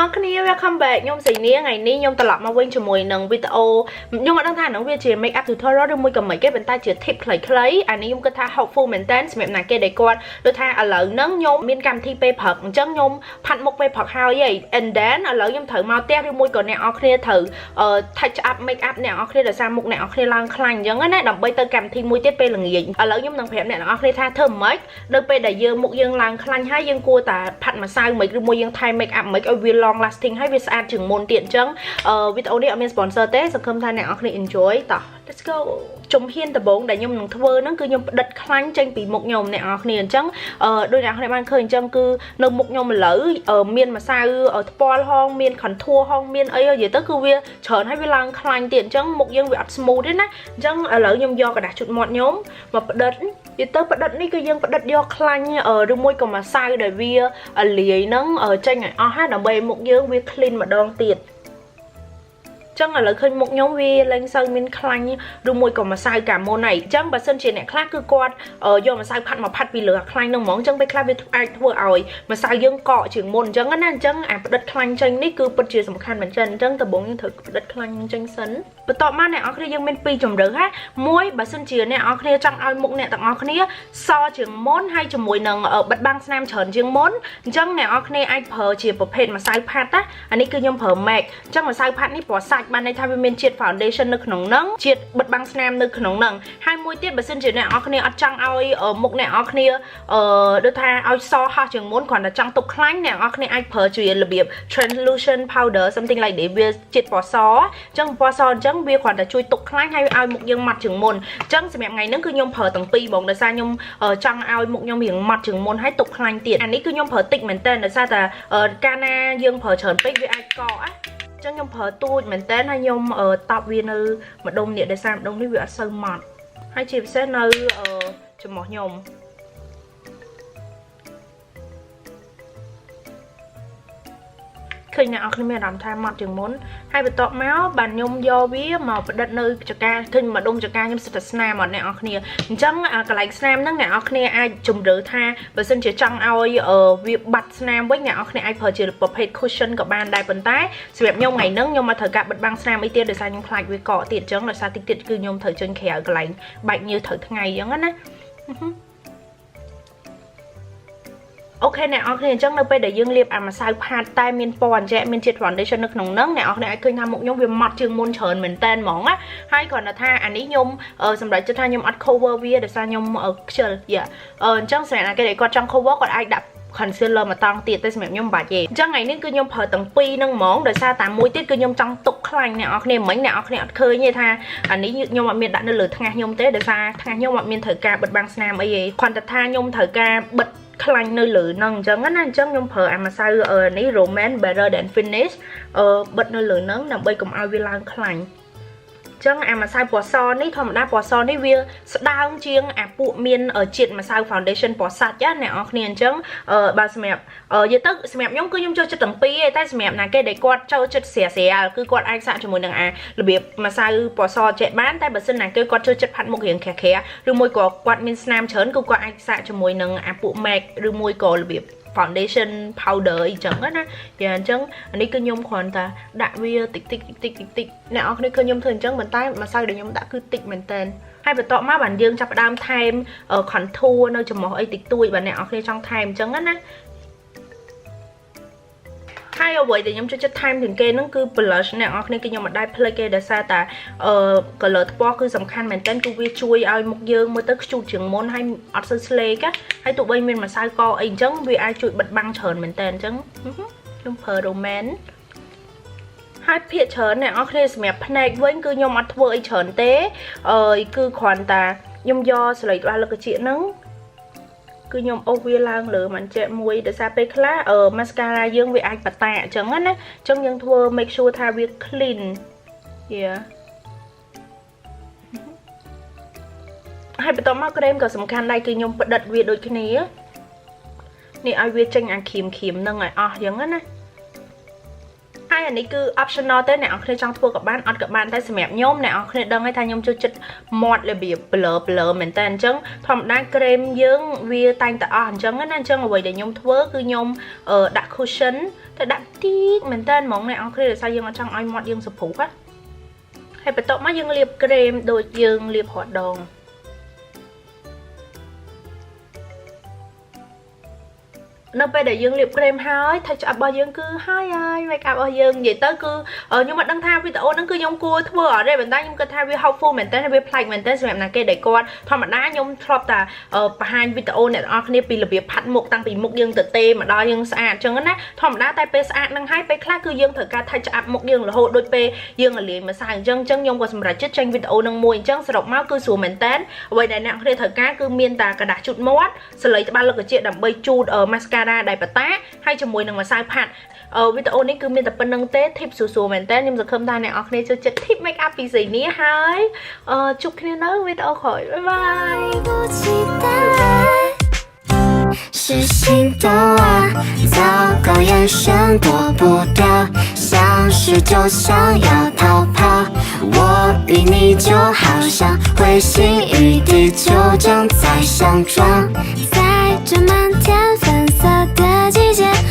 welcome back ខ្ញុំស្រីនាងថ្ងៃនេះខ្ញុំត្រឡប់មកវិញជាមួយនឹងវីដេអូខ្ញុំអត់ដឹងថានឹងវាជា make up tutorial ឬមួយក៏មិនគេប៉ុន្តែជា tip ខ្លីៗអានេះខ្ញុំគិតថា helpful មែនតើសម្រាប់អ្នកគេដែលគាត់ដូចថាឥឡូវហ្នឹងខ្ញុំមានកម្មវិធីពេលព្រឹកអញ្ចឹងខ្ញុំផាត់មុខពេលព្រឹកហើយ and then ឥឡូវខ្ញុំត្រូវមកផ្ទះឬមួយក៏អ្នកនរគ្នាត្រូវ touch up make up អ្នកនរគ្នាដោយសារមុខអ្នកនរគ្នាឡើងខ្លាញ់អញ្ចឹងណាដើម្បីទៅកម្មវិធីមួយទៀតពេលល្ងាចឥឡូវខ្ញុំនឹងប្រាប់អ្នកនរគ្នាថាធ្វើម៉េចដល់ពេលដែលយើងមុខយើងឡើងខ្លាញ់ហើយយើងគួរតែផាត់ម្សៅមិនឬមួយយើងថែម make up មិនឲ្យវា long lasting ហើយវាស្អាតជាងមុនទៀតអញ្ចឹងវីដេអូនេះអត់មាន sponsor ទេសង្ឃឹមថាអ្នកនរគ្នា enjoy តោះ let's go ជំហានដំបូងដែលខ្ញុំនឹងធ្វើហ្នឹងគឺខ្ញុំផ្ដិតខ្លាញ់ចេញពីមុខខ្ញុំអ្នកនរគ្នាអញ្ចឹងដូចអ្នកនរគ្នាបានឃើញអញ្ចឹងគឺនៅមុខខ្ញុំឥឡូវមានម្សៅថ្ពាល់ហងមាន contour ហងមានអីនិយាយទៅគឺវាច្រើនហើយវាឡើងខ្លាញ់ទៀតអញ្ចឹងមុខយើងវាអត់ smooth ទេណាអញ្ចឹងឥឡូវខ្ញុំយកกระดาษជូតមាត់ខ្ញុំមកផ្ដិតនិយាយទៅផ្ដិតនេះគឺយើងផ្ដិតយកខ្លាញ់ឬមួយក៏ម្សៅដែលវាលាយហ្នឹងចេញឲ្យអស់ហើយដើម្បីមុខយើងវា clean ម្ដងទៀតចឹងឥឡូវឃើញមុខខ្ញុំវាឡើងសូវមានខ្លាញ់ឬមួយក៏ម្សៅកាមុនហើយអញ្ចឹងបើសិនជាអ្នកខ្លះគឺគាត់យកម្សៅផាត់មកផាត់ពីលើខ្លាញ់នឹងហ្មងអញ្ចឹងពេលខ្លះវាអាចធ្វើឲ្យម្សៅយើងកកជាងមុនអញ្ចឹងណាអញ្ចឹងអាផ្ដិតខ្លាញ់ចេញនេះគឺពិតជាសំខាន់មែនចឹងអញ្ចឹងដំបូងយើងត្រូវផ្ដិតខ្លាញ់ចេញសិនបន្ទាប់មកអ្នកនរគ្នាយើងមានពីរជម្រើសណាមួយបើសិនជាអ្នកនរគ្នាចង់ឲ្យមុខអ្នកទាំងអស់គ្នាសជាងមុនហើយជាមួយនឹងបិទបាំងស្នាមច្រើនជាងមុនអញ្ចឹងអ្នកនរគ្នាអាចប្រើជាប្រភេទម្សៅផាត់ណាអានេះគឺខ្ញុំប្រើ MAC អញ្ចឹងម្សៅផាត់នេះពណ៌សាច់បានន័យថាវាមានជាតិ foundation នៅក្នុងហ្នឹងជាតិបិទបាំងស្នាមនៅក្នុងហ្នឹងហើយមួយទៀតបើសិនជាអ្នកនរគ្នាអត់ចង់ឲ្យមុខអ្នកនរគ្នាដូចថាឲ្យសហោះជាងមុនគ្រាន់តែចង់ទប់ខ្លាញ់អ្នកនរគ្នាអាចប្រើជារបៀប translucent powder something like that វាជាតិពណ៌សអញ្ចឹងពណ៌សអញ្ចឹងវាគ្រាន់តែជួយទប់ខ្លាញ់ហើយឲ្យមុខយើងម៉ត់ជាងមុនអញ្ចឹងសម្រាប់ថ្ងៃហ្នឹងគឺខ្ញុំប្រើទាំងពីរបងដោយសារខ្ញុំចង់ឲ្យមុខខ្ញុំរៀងម៉ត់ជាងមុនហើយទប់ខ្លាញ់ទៀតអានេះគឺខ្ញុំប្រើតិចមែនតើដោយសារតែកាលណាយើងប្រើច្រើនពេកវាអាចកកណាចឹងខ្ញុំប្រើទូចមែនតើហើយខ្ញុំតប់វានៅម្ដុំនេះដោយសារម្ដុំនេះវាអត់សូវម៉ត់ហើយជាពិសេសនៅច្រមុះខ្ញុំឃើញអ្នកនរគ្នាមានអារម្មណ៍ថាម៉ត់ជាងមុនហើយបន្ទាប់មកបានខ្ញុំយកវាមកផ្ដិតនៅចកាឃើញម្ដុំចកាខ្ញុំសិតតែស្នាមអត់អ្នកនរគ្នាអញ្ចឹងកន្លែងស្នាមហ្នឹងអ្នកនរគ្នាអាចជំរឿថាបើសិនជាចង់ឲ្យវាបាត់ស្នាមវិញអ្នកនរគ្នាអាចប្រើជាប្រភេទ cushion ក៏បានដែរប៉ុន្តែសម្រាប់ខ្ញុំថ្ងៃហ្នឹងខ្ញុំមកត្រូវការបិទបាំងស្នាមអីទៀតដោយសារខ្ញុំខ្លាចវាកកទៀតអញ្ចឹងដោយសារតិចទៀតគឺខ្ញុំត្រូវចេញក្រៅកន្លែងបែកញើសត្រូវថ្ងៃអញ្ចឹងណាអូខេអ្នកនរគ្នាអញ្ចឹងនៅពេលដែលយើងលាបអាម្សៅផាតតែមានពណ៌អញ្ចឹងមានជាតិ foundation នៅក្នុងហ្នឹងអ្នកនរគ្នាអាចឃើញថាមុខខ្ញុំវាម៉ត់ជាងមុនច្រើនមែនតើហ្មងណាហើយគ្រាន់តែថាអានេះខ្ញុំសម្រាប់ចិត្តថាខ្ញុំអត់ cover វាដោយសារខ្ញុំខ្ជិលអញ្ចឹងសម្រាប់អ្នកគេដែលគាត់ចង់ cover គាត់អាចដាក់ concealer មកតង់ទៀតតែសម្រាប់ខ្ញុំមិនបាច់ទេអញ្ចឹងថ្ងៃនេះគឺខ្ញុំប្រើទាំងពីរហ្នឹងហ្មងដោយសារតែមួយទៀតគឺខ្ញុំចង់ទុកខ្លាញ់អ្នកនរគ្នាមិញអ្នកនរគ្នាអត់ឃើញទេថាអានេះខ្ញុំអត់មានដាក់នៅលើថ្ងាសខ្ញុំទេដោយសារថ្ងាសខ្ញុំអត់មានត្រូវការបិទបាំងស្នាមអីទេគ្រាន់តែថាខ្ញុំត្រូវការបិទខ្លាញ់នៅលើហ្នឹងអញ្ចឹងណាអញ្ចឹងខ្ញុំប្រើអាម្សៅនេះ Romance Better Than Finish បិទនៅលើហ្នឹងដើម្បីកុំឲ្យវាឡើងខ្លាញ់ចឹងអាម្សៅពណ៌សនេះធម្មតាពណ៌សនេះវាស្ដើងជាងអាពួកមានជាតិម្សៅ foundation ពណ៌សាច់ណាអ្នកនរគ្នាអញ្ចឹងបើសម្រាប់និយាយទៅសម្រាប់ខ្ញុំគឺខ្ញុំចូលចិត្តទាំងពីរឯងតែសម្រាប់ណាគេដែលគាត់ចូលចិត្តស្រាលគឺគាត់អាចសាកជាមួយនឹងអារបៀបម្សៅពណ៌សចេះបានតែបើសិនណាគេគាត់ចូលចិត្តផាត់មុខរៀងក្រាស់ឬមួយក៏គាត់មានស្នាមច្រើនគឺគាត់អាចសាកជាមួយនឹងអាពួក MAC ឬមួយក៏របៀបfoundation powder អីចឹងណាយ៉ាងអញ្ចឹងអានេះគឺខ្ញុំគ្រាន់តែដាក់វាតិចអ្នកនរគ្នាឃើញខ្ញុំធ្វើអញ្ចឹងប៉ុន្តែម្សៅដែលខ្ញុំដាក់គឺតិចមែនតើហើយបន្ទាប់មកបានយើងចាប់ផ្ដើមថែម contour នៅច្រមុះអីតិចតួចបើអ្នកនរគ្នាចង់ថែមអញ្ចឹងណាហើយអ្វីដែលខ្ញុំចូលចិត្តថែមជាងគេហ្នឹងគឺ blush អ្នកនរគ្នាគឺខ្ញុំមិនដែលភ្លេចគេដោយសារតែcolor ថ្ពាល់គឺសំខាន់មែនតើគឺវាជួយឲ្យមុខយើងមើលទៅខ្ជូតជាងមុនហើយអត់សូវស្លេកហើយទោះបីមានម្សៅកអីអញ្ចឹងវាអាចជួយបិទបាំងច្រើនមែនតើអញ្ចឹងខ្ញុំប្រើ Romance ហើយភាគច្រើនអ្នកនរគ្នាសម្រាប់ភ្នែកវិញគឺខ្ញុំអត់ធ្វើអីច្រើនទេគឺគ្រាន់តែខ្ញុំយកស្លេករបស់លឹកជាហ្នឹងគឺខ្ញុំអូសវាឡើងលើមិនចេះមួយដោយសារពេលខ្លះmascara យើងវាអាចបតាអញ្ចឹងណាអញ្ចឹងយើងធ្វើ make sure ថាវា clean ហើយបន្តមកក្រែមក៏សំខាន់ដែរគឺខ្ញុំផ្ដិតវាដូចគ្នានេះឲ្យវាចេញអាគ្រីមហ្នឹងឲ្យអស់អញ្ចឹងណា ហើយអានេះគឺ optional ទេអ្នកនរគ្នាចង់ធ្វើក៏បានអត់ក៏បានតែសម្រាប់ខ្ញុំអ្នកនរគ្នាដឹងហើយថាខ្ញុំចូលចិត្តមាត់របៀប blur មែនតើអញ្ចឹងធម្មតាក្រែមយើងវាតែងតែអស់អញ្ចឹងណាអញ្ចឹងអ្វីដែលខ្ញុំធ្វើគឺខ្ញុំដាក់ cushion តែ តែដាក់តិចមែនតើហ្មងអ្នកអរគ្នាដោយសារយើងអត់ចង់ឲ្យមាត់យើងសព្រុះណាហើយបន្ទាប់មកយើងលាបក្រែមដូចយើងលាបរហដងនៅពេលដែលយើងលាបក្រែមហើយថាឆ្អឹបរបស់យើងគឺហើយ make up របស់យើងនិយាយទៅគឺខ្ញុំអត់ដឹងថាវីដេអូហ្នឹងគឺខ្ញុំគួរធ្វើអត់ទេប៉ុន្តែខ្ញុំគិតថាវា helpful មែនតើវាប្លែកមែនតើសម្រាប់ណាគេដែលគាត់ធម្មតាខ្ញុំធ្លាប់តែបង្ហាញវីដេអូអ្នកនរគ្នាពីរបៀបផាត់មុខតាំងពីមុខយើងទៅទេមកដល់យើងស្អាតអញ្ចឹងណាធម្មតាតែពេលស្អាតនឹងហើយពេលខ្លះគឺយើងត្រូវការថាឆ្អាប់មុខយើងរហូតដូចពេលយើងលាយម្សៅអញ្ចឹងខ្ញុំក៏សម្រេចចិត្តចេញវីដេអូនឹងមួយអញ្ចឹងសរុបមកគឺស្រួលមែនតើអ្វីដែលអ្នកគ្នាត្រូវការគឺមានតែกระดาษជូតមាត់សលៃត្បាល់លឹកជាដើម្បីជូត mascara ដែលបតាហើយជាមួយនឹងម្សៅផាត់វីដេអូនេះគឺមានតែប៉ុណ្្នឹងទេ tip សួរមែនតើខ្ញុំសង្ឃឹមថាអ្នកនរគ្នាចូលចិត្ត tip make up ពីស្រីនេះហើយជួបគ្នានៅវីដេអូក្រោយបាយបាយ是心动啊，糟糕，眼神躲不掉，像是就想要逃跑。我与你就好像彗星与地球正在相撞，在这满天粉色的季节。